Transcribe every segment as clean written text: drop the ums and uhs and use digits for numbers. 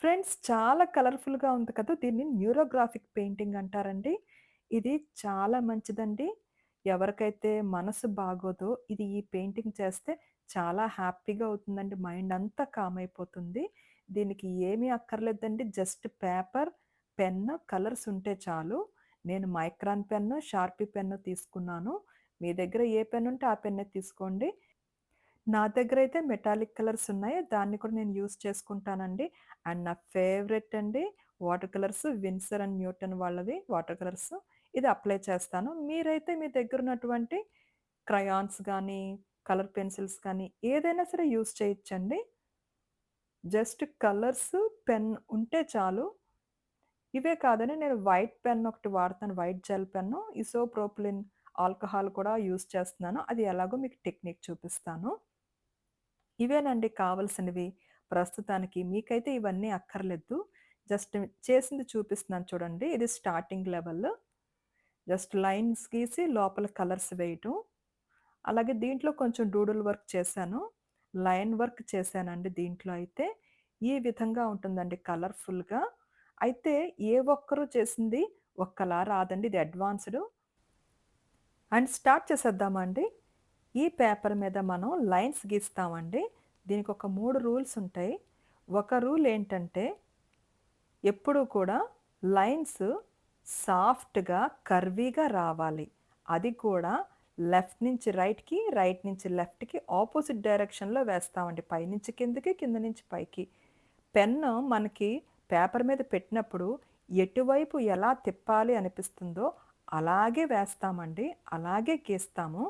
Friends చాలా కలర్‌ఫుల్‌గా ఉంది కదా! దీన్ని న్యూరోగ్రాఫిక్ పెయింటింగ్ అంటారండి. ఇది చాలా మంచిదండి. ఎవరికైతే మనసు బాగోదో ఈ పెయింటింగ్ చేస్తే చాలా హ్యాపీగా అవుతుందండి. మైండ్ అంతా కామ్ అయిపోతుంది. దీనికి ఏమీ అక్కర్లేదండి. జస్ట్ పేపర్, పెన్, కలర్స్ ఉంటే చాలు. నేను మైక్రాన్ పెన్ను, షార్పీ పెన్ను తీసుకున్నాను. మీ దగ్గర ఏ పెన్ ఉంటే ఆ పెన్నే తీసుకోండి. నా దగ్గరైతే మెటాలిక్ కలర్స్ ఉన్నాయి. దాన్ని కూడా నేను యూజ్ చేసుకుంటానండి. అండ్ నా ఫేవరెట్ అండి water colours Winsor and Newton వాళ్ళవి వాటర్ కలర్స్. ఇది అప్లై చేస్తాను. మీరైతే మీ దగ్గరున్నటువంటి క్రయాన్స్ గానీ, కలర్ పెన్సిల్స్ కానీ ఏదైనా సరే యూజ్ చేయొచ్చండి. జస్ట్ కలర్స్, పెన్ ఉంటే చాలు. ఇవే కాదని నేను వైట్ పెన్ ఒకటి వాడతాను. వైట్ జెల్ పెన్ను, ఇసోప్రోపిలిన్ ఆల్కహాల్ కూడా యూజ్ చేస్తున్నాను. అది ఎలాగో మీకు టెక్నిక్ చూపిస్తాను. ఇవేనండి కావాల్సినవి. ప్రస్తుతానికి మీకైతే ఇవన్నీ అక్కర్లేదు. జస్ట్ చేసింది చూపిస్తున్నాను చూడండి. ఇది స్టార్టింగ్ లెవెల్. జస్ట్ లైన్స్ గీసి లోపల కలర్స్ వేయటం. అలాగే దీంట్లో కొంచెం డూడుల్ వర్క్ చేశాను. లైన్ వర్క్ చేశానండి దీంట్లో అయితే. ఈ విధంగా ఉంటుందండి కలర్‌ఫుల్‌గా. అయితే ఏ ఒక్కరు చేసింది ఒక్కలా రాదండి. ఇది అడ్వాన్స్‌డ్. అండ్ స్టార్ట్ చేసేద్దామా అండి? ఈ పేపర్ మీద మనం లైన్స్ గీస్తామండి. దీనికొక 3 రూల్స్ ఉంటాయి. ఒక రూల్ ఏంటంటే, ఎప్పుడూ కూడా లైన్స్ సాఫ్ట్‌గా, కర్వీగా రావాలి. అది కూడా లెఫ్ట్ నుంచి రైట్‌కి, రైట్ నుంచి లెఫ్ట్‌కి ఆపోజిట్ డైరెక్షన్‌లో వేస్తామండి. పైనుంచి కిందకి, కింద నుంచి పైకి. పెన్ను మనకి పేపర్ మీద పెట్టినప్పుడు ఎటువైపు ఎలా తిప్పాలి అనిపిస్తుందో అలాగే వేస్తామండి. అలాగే గీస్తాము.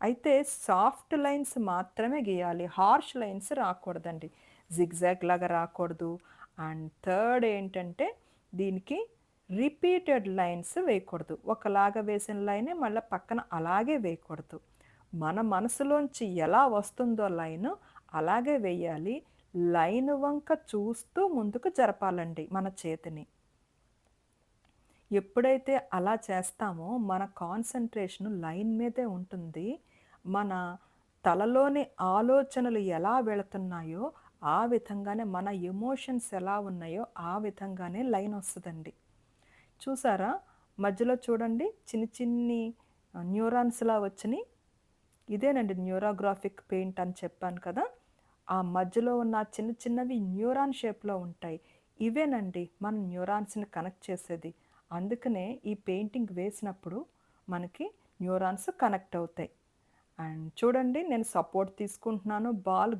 అయితే సాఫ్ట్ లైన్స్ మాత్రమే గీయాలి. Harsh lines రాకూడదండి. జిగ్‌జాగ్ లాగా రాకూడదు. అండ్ థర్డ్ ఏంటంటే దీనికి రిపీటెడ్ లైన్స్ వేయకూడదు. ఒకలాగా వేసిన లైనే మళ్ళా పక్కన అలాగే వేయకూడదు. మన మనసులోంచి ఎలా వస్తుందో లైను అలాగే వేయాలి. లైన్ వంక చూస్తూ ముందుకు జరపాలండి మన చేతిని. ఎప్పుడైతే అలా చేస్తామో మన కాన్సంట్రేషన్ లైన్ మీదే ఉంటుంది. మన తలలోని ఆలోచనలు ఎలా వెళుతున్నాయో ఆ విధంగానే మన ఎమోషన్స్ ఎలా ఉన్నాయో ఆ విధంగానే లైన్ వస్తదండి. చూసారా? మధ్యలో చూడండి చిన్ని చిన్ని న్యూరాన్స్‌లా వచ్చినియి. ఇదేనండి న్యూరోగ్రాఫిక్ పెయింట్ అని చెప్పాను కదా! ఆ మధ్యలో ఉన్న ఆ చిన్న చిన్నవి న్యూరాన్ షేప్‌లో ఉంటాయి. ఇవేనండి మన న్యూరాన్స్‌ని కనెక్ట్ చేసేది. అందుకనే ఈ పెయింటింగ్ వేసినప్పుడు మనకి న్యూరాన్స్ కనెక్ట్ అవుతాయి. అండ్ చూడండి నేను సపోర్ట్ తీసుకుంటున్నాను.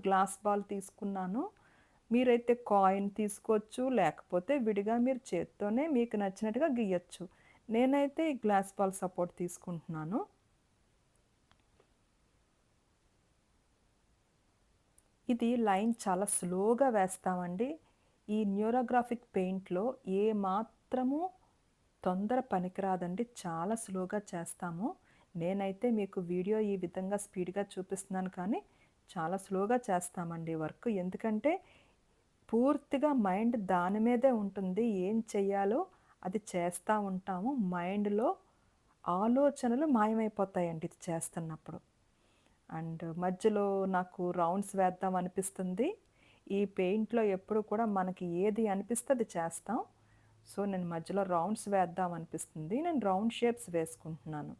గ్లాస్ బాల్ తీసుకున్నాను. మీరైతే కాయిన్ తీసుకోవచ్చు. లేకపోతే విడిగా మీరు చేత్తోనే మీకు నచ్చినట్టుగా గీయొచ్చు. నేనైతే ఈ గ్లాస్ బాల్ సపోర్ట్ తీసుకుంటున్నాను. ఇది లైన్ చాలా స్లోగా వేస్తామండి. ఈ న్యూరోగ్రాఫిక్ పెయింట్‌లో ఏ మాత్రము తొందర పనికిరాదండి. చాలా స్లోగా చేస్తాము. నేనైతే మీకు వీడియో ఈ విధంగా స్పీడ్‌గా చూపిస్తున్నాను కానీ, చాలా స్లోగా చేస్తామండి వర్క్. ఎందుకంటే, పూర్తిగా మైండ్ దాని మీదే ఉంటుంది. ఏం చెయ్యాలో అది చేస్తా ఉంటాము. మైండ్‌లో ఆలోచనలు మాయమైపోతాయండి ఇది చేస్తున్నప్పుడు. అండ్ మధ్యలో నాకు రౌండ్స్ వేద్దాం అనిపిస్తుంది. ఈ పెయింట్‌లో ఎప్పుడు కూడా మనకి ఏది అనిపిస్తే అది చేస్తాం. సో, నేను మధ్యలో రౌండ్స్ వేద్దాం అనిపిస్తుంది. నేను రౌండ్ షేప్స్ వేసుకుంటున్నాను.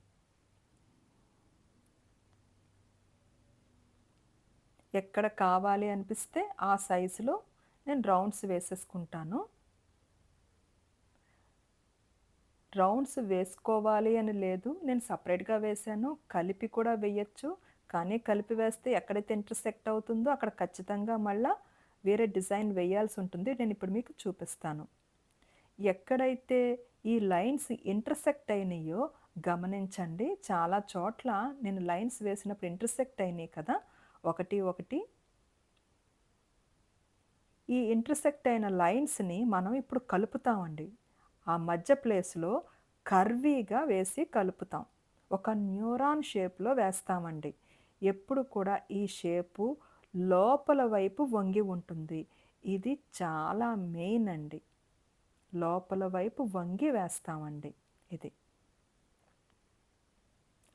ఎక్కడ కావాలి అనిపిస్తే ఆ సైజులో నేను రౌండ్స్ వేసేసుకుంటాను. రౌండ్స్ వేసుకోవాలి అని లేదు. నేను సెపరేట్‌గా వేశాను. కలిపి కూడా వేయొచ్చు. కానీ కలిపి వేస్తే ఎక్కడైతే ఇంటర్సెక్ట్ అవుతుందో అక్కడ ఖచ్చితంగా మళ్ళా వేరే డిజైన్ వేయాల్సుంటుంది. నేనిప్పుడు మీకు చూపిస్తాను. ఎక్కడైతే ఈ లైన్స్ ఇంటర్సెక్ట్ అయినాయో గమనించండి. చాలా చోట్ల నేను లైన్స్ వేసినప్పుడు ఇంటర్సెక్ట్ అయినాయి కదా! ఒకటి, ఒకటి. ఈ ఇంటర్సెక్ట్ అయిన లైన్స్‌ని మనం ఇప్పుడు కలుపుతామండి. ఆ మధ్య ప్లేస్‌లో కర్వీగా వేసి కలుపుతాం. ఒక న్యూరాన్ షేప్‌లో వేస్తామండి. ఎప్పుడు కూడా ఈ షేపు లోపల వైపు వంగి ఉంటుంది. ఇది చాలా మెయిన్ అండి. లోపల వైపు వంగి వేస్తామండి ఇది.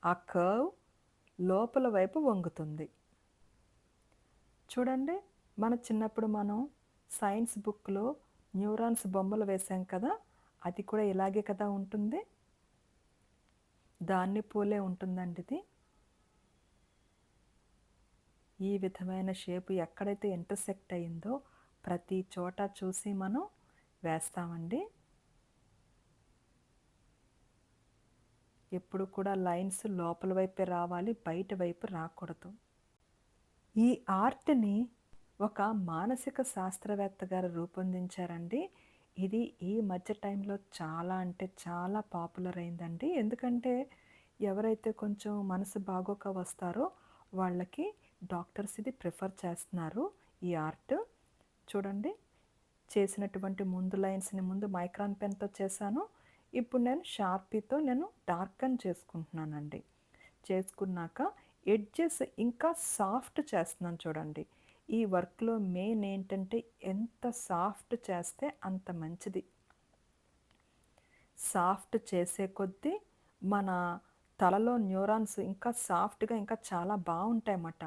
ఆ కర్వ్ లోపల వైపు వంగుతుంది. చూడండి మన చిన్నప్పుడు మనం సైన్స్ బుక్‌లో న్యూరాన్స్ బొమ్మలు వేసాం కదా, అది కూడా ఇలాగే కదా ఉంటుంది. దాన్ని పోలే ఉంటుందండి ఇది. ఈ విధమైన షేపు ఎక్కడైతే ఇంటర్సెక్ట్ అయిందో ప్రతి చోట చూసి మనం వేస్తామండి. ఎప్పుడు కూడా లైన్స్ లోపల వైపే రావాలి, బయట వైపు రాకూడదు. ఈ ఆర్ట్ని ఒక మానసిక శాస్త్రవేత్త గారు రూపొందించారండి. ఇది ఈ మధ్య టైంలో చాలా అంటే చాలా పాపులర్ అయిందండి. ఎందుకంటే ఎవరైతే కొంచెం మనసు బాగోక వస్తారో వాళ్ళకి డాక్టర్స్ ఇది ప్రిఫర్ చేస్తున్నారు ఈ ఆర్ట్. చూడండి, చేసినటువంటి ముందు లైన్స్ని ముందు మైక్రాన్ పెన్తో చేశాను. ఇప్పుడు నేను షార్పీతో డార్కన్ చేసుకుంటున్నానండి. చేసుకున్నాక ఎడ్జెస్ ఇంకా సాఫ్ట్ చేస్తున్నాను చూడండి. ఈ వర్క్లో మెయిన్ ఏంటంటే ఎంత సాఫ్ట్ చేస్తే అంత మంచిది. సాఫ్ట్ చేసే కొద్దీ మన తలలో న్యూరాన్స్ ఇంకా సాఫ్ట్గా ఇంకా చాలా బాగుంటాయన్నమాట.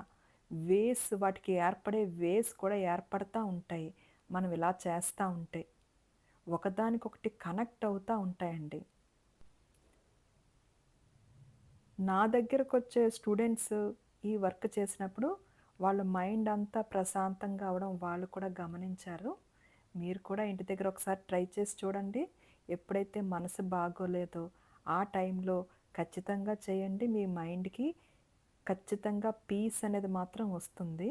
వాటికి ఏర్పడే వేస్ కూడా ఏర్పడతా ఉంటాయి మనం ఇలా చేస్తూ ఉంటే. ఒకదానికొకటి కనెక్ట్ అవుతూ ఉంటాయండి. నా దగ్గరకు వచ్చే స్టూడెంట్స్ ఈ వర్క్ చేసినప్పుడు వాళ్ళ మైండ్ అంతా ప్రశాంతంగా అవడం వాళ్ళు కూడా గమనించారు. మీరు కూడా ఇంటి దగ్గర ఒకసారి ట్రై చేసి చూడండి. ఎప్పుడైతే మనసు బాగోలేదో ఆ టైంలో ఖచ్చితంగా చేయండి. మీ మైండ్కి ఖచ్చితంగా పీస్ అనేది మాత్రం వస్తుంది.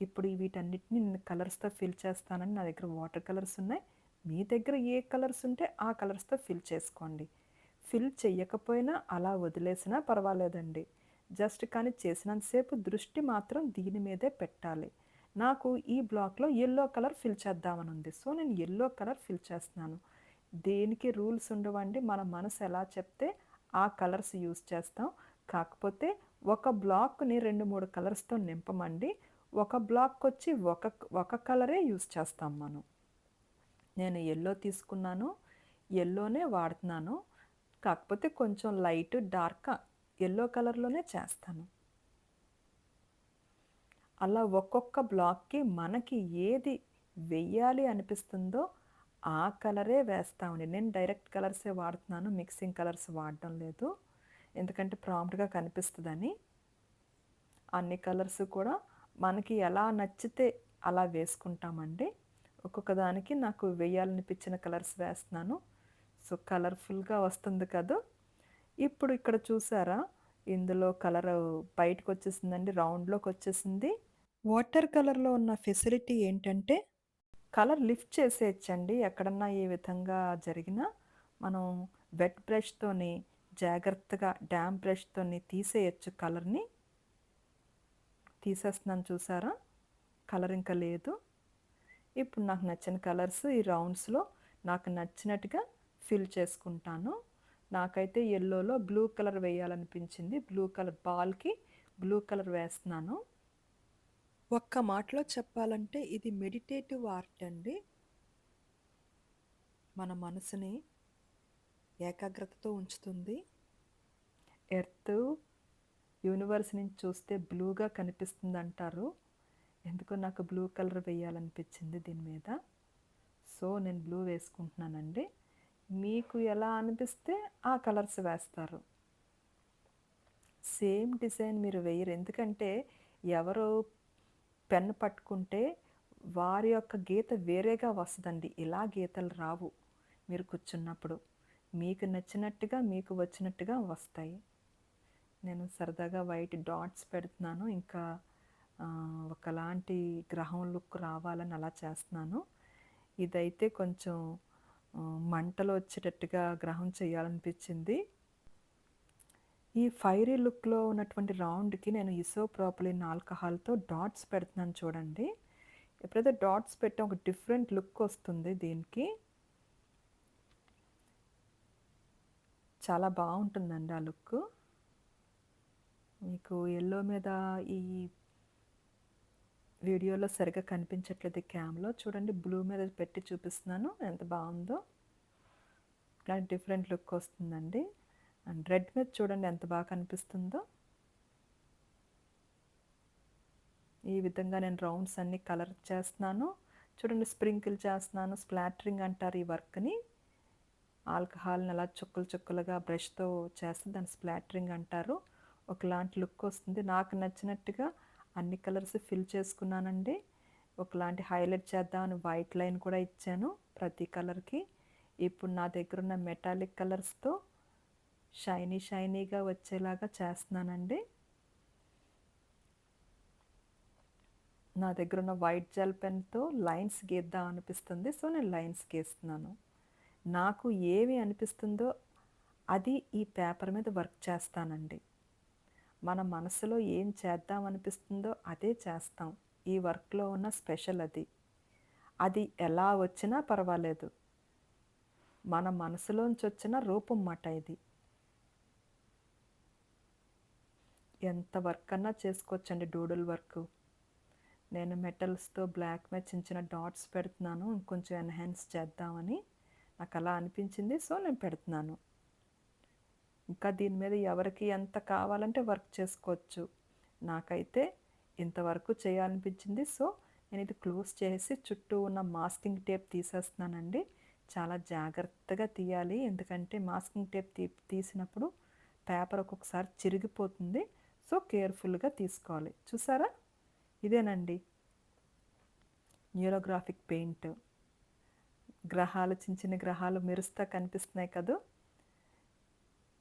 ఇప్పుడు వీటన్నిటిని నేను కలర్స్తో ఫిల్ చేస్తానని, నా దగ్గర వాటర్ కలర్స్ ఉన్నాయి. మీ దగ్గర ఏ కలర్స్ ఉంటే ఆ కలర్స్తో ఫిల్ చేసుకోండి. ఫిల్ చెయ్యకపోయినా అలా వదిలేసినా పర్వాలేదండి. జస్ట్ కానీ చేసినంతసేపు దృష్టి మాత్రం దీని మీదే పెట్టాలి. నాకు ఈ బ్లాక్లో ఎల్లో కలర్ ఫిల్ చేద్దామని ఉంది, సో నేను ఎల్లో కలర్ ఫిల్ చేస్తున్నాను. దేనికి రూల్స్ ఉండవండి, మన మనసు ఎలా చెప్తే ఆ కలర్స్ యూస్ చేస్తాం. కాకపోతే ఒక బ్లాక్ని 2-3 కలర్స్తో నింపమండి. ఒక బ్లాక్ వచ్చి ఒక కలరే యూస్ చేస్తాం మనం. నేను ఎల్లో తీసుకున్నాను, ఎల్లోనే వాడుతున్నాను. కాకపోతే కొంచెం లైట్ డార్క్ ఎల్లో కలర్లోనే చేస్తాను. అలా ఒక్కొక్క బ్లాక్కి మనకి ఏది వెయ్యాలి అనిపిస్తుందో ఆ కలరే వేస్తామండి. నేను డైరెక్ట్ కలర్సే వాడుతున్నాను, మిక్సింగ్ కలర్స్ వాడడం లేదు. ఎందుకంటే ప్రాంప్ట్గా కనిపిస్తుందని. అన్ని కలర్స్ కూడా మనకి ఎలా నచ్చితే అలా వేసుకుంటామండి. ఒక్కొక్క దానికి నాకు వేయాలనిపించిన కలర్స్ వేస్తున్నాను. సో కలర్ఫుల్గా వస్తుంది కదా. ఇప్పుడు ఇక్కడ చూసారా, ఇందులో కలర్ బయటకు వచ్చేసిందండి, రౌండ్లోకి వచ్చేసింది. వాటర్ కలర్లో ఉన్న ఫెసిలిటీ ఏంటంటే కలర్ లిఫ్ట్ చేసేయచ్చండి. ఎక్కడన్నా ఏ విధంగా జరిగినా మనం వెట్ బ్రష్తోని జాగ్రత్తగా డ్యామ్ బ్రష్తోని తీసేయచ్చు కలర్ని. తీసేస్తున్నాను చూసారా, కలర్ ఇంకా లేదు. ఇప్పుడు నాకు నచ్చిన కలర్స్ ఈ రౌండ్స్లో నాకు నచ్చినట్టుగా ఫిల్ చేసుకుంటాను. నాకైతే ఎల్లోలో బ్లూ కలర్ వేయాలనిపించింది. బ్లూ కలర్ బాల్కి బ్లూ కలర్ వేస్తున్నాను. ఒక్క మాటలో చెప్పాలంటే ఇది మెడిటేటివ్ ఆర్ట్ అండి. మన మనసుని ఏకాగ్రతతో ఉంచుతుంది. ఎర్త్ యూనివర్స్ నుంచి చూస్తే బ్లూగా కనిపిస్తుంది అంటారు. ఎందుకో నాకు బ్లూ కలర్ వేయాలనిపించింది దీని మీద. సో నేను బ్లూ వేసుకుంటున్నానండి. మీకు ఎలా అనిపిస్తే ఆ కలర్స్ వేస్తారు. సేమ్ డిజైన్ మీరు వేయరు, ఎందుకంటే ఎవరు పెన్ పట్టుకుంటే వారి యొక్క గీత వేరేగా వస్తుందండి. ఇలా గీతలు రావు. మీరు కూర్చున్నప్పుడు మీకు నచ్చినట్టుగా మీకు వచ్చినట్టుగా వస్తాయి. నేను సరదాగా వైట్ డాట్స్ పెడుతున్నాను. ఇంకా ఒకలాంటి గ్రహం లుక్ రావాలని అలా చేస్తున్నాను. ఇదైతే కొంచెం మంటలు వచ్చేటట్టుగా గ్రహం చేయాలనిపించింది. ఈ ఫైరీ లుక్లో ఉన్నటువంటి రౌండ్కి నేను ఇసోప్రోపిలిన్ ఆల్కహాల్తో డాట్స్ పెడుతున్నాను చూడండి. ఎప్పుడైతే డాట్స్ పెట్టే ఒక డిఫరెంట్ లుక్ వస్తుంది దీనికి. చాలా బాగుంటుందండి ఆ లుక్. మీకు ఎల్లో మీద ఈ వీడియోలో సరిగ్గా కనిపించట్లేదు, క్యామ్లో చూడండి. బ్లూ మీద పెట్టి చూపిస్తున్నాను, ఎంత బాగుందో. ఇలాంటి డిఫరెంట్ లుక్ వస్తుందండి. అండ్ రెడ్ మీద చూడండి ఎంత బాగా కనిపిస్తుందో. ఈ విధంగా నేను రౌండ్స్ అన్నీ కలర్ చేస్తున్నాను. చూడండి స్ప్రింకిల్ చేస్తున్నాను. స్ప్లాటరింగ్ అంటారు ఈ వర్క్‌ని. ఆల్కహాల్‌ని అలా చుక్కలు చుక్కలుగా బ్రష్‌తో చేస్తే దాన్ని స్ప్లాటరింగ్ అంటారు. ఒకలాంటి లుక్ వస్తుంది. నాకు నచ్చినట్టుగా అన్ని కలర్స్ ఫిల్ చేసుకున్నానండి. ఒకలాంటి హైలైట్ చేద్దామని వైట్ లైన్ కూడా ఇచ్చాను ప్రతి కలర్‌కి. ఇప్పుడు నా దగ్గరున్న మెటాలిక్ కలర్స్‌తో షైనీగా వచ్చేలాగా చేస్తున్నానండి. నా దగ్గరున్న వైట్ జెల్ పెన్‌తో లైన్స్ గీద్దాం అనిపిస్తుంది. సో, నేను లైన్స్ గీస్తున్నాను. నాకు ఏమి అనిపిస్తుందో అది ఈ పేపర్ మీద వర్క్ చేస్తానండి. మన మనసులో ఏం చేద్దాం అనిపిస్తుందో అదే చేస్తాం. ఈ వర్క్‌లో ఉన్న స్పెషల్ అది. అది ఎలా వచ్చినా పర్వాలేదు. మన మనసులోంచి వచ్చిన రూపం మాట ఇది. ఎంత వర్క్ అన్నా చేసుకోవచ్చండి డూడుల్ వర్క్. నేను మెటల్స్‌తో బ్లాక్ మీద చిన్న చిన్న డాట్స్ పెడుతున్నాను. ఇంకొంచెం ఎన్హాన్స్ చేద్దామని. నాకు అలా అనిపించింది. సో, నేను పెడుతున్నాను. ఇంకా దీని మీద ఎవరికి ఎంత కావాలంటే వర్క్ చేసుకోవచ్చు. నాకైతే ఇంతవరకు చేయాలనిపించింది. సో, నేను ఇది క్లోజ్ చేసి చుట్టూ ఉన్న మాస్కింగ్ టేప్ తీసేస్తున్నానండి. చాలా జాగ్రత్తగా తీయాలి. ఎందుకంటే మాస్కింగ్ టేప్ తీసినప్పుడు పేపర్ ఒక్కొక్కసారి చిరిగిపోతుంది. సో, కేర్‌ఫుల్‌గా తీసుకోవాలి. చూసారా? ఇదేనండి న్యూరోగ్రాఫిక్ పెయింట్. గ్రహాలు చిన్న చిన్న గ్రహాలు మెరుస్తా కనిపిస్తున్నాయి కదూ!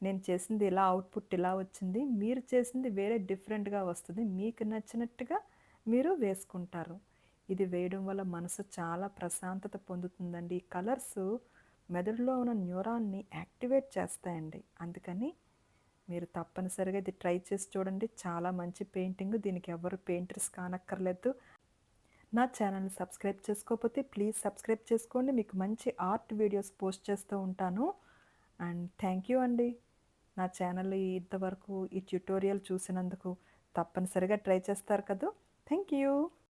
నేను చేసింది ఇలా అవుట్‌పుట్ ఇలా వచ్చింది. మీరు చేసింది వేరే డిఫరెంట్‌గా వస్తది. మీకు నచ్చినట్టుగా మీరు వేసుకుంటారు. ఇది వేయడం వల్ల మనసు చాలా ప్రశాంతత పొందుతుందండి. ఈ కలర్సు మెదడులో ఉన్న న్యూరాన్‌ని యాక్టివేట్ చేస్తాయండి. అందుకని మీరు తప్పనిసరిగా ఇది ట్రై చేసి చూడండి. చాలా మంచి పెయింటింగ్. దీనికి ఎవరు పెయింటర్స్ కానక్కర్లేదు. నా ఛానల్‌ని సబ్స్క్రైబ్ చేసుకోకపోతే ప్లీజ్ సబ్స్క్రైబ్ చేసుకోండి. మీకు మంచి ఆర్ట్ వీడియోస్ పోస్ట్ చేస్తూ ఉంటాను. అండ్ థ్యాంక్ యూ అండి. నా ఛానల్ ఇంతవరకు ఈ ట్యుటోరియల్ చూసినందుకు తప్పనిసరిగా ట్రై చేస్తారు కదూ! Thank you.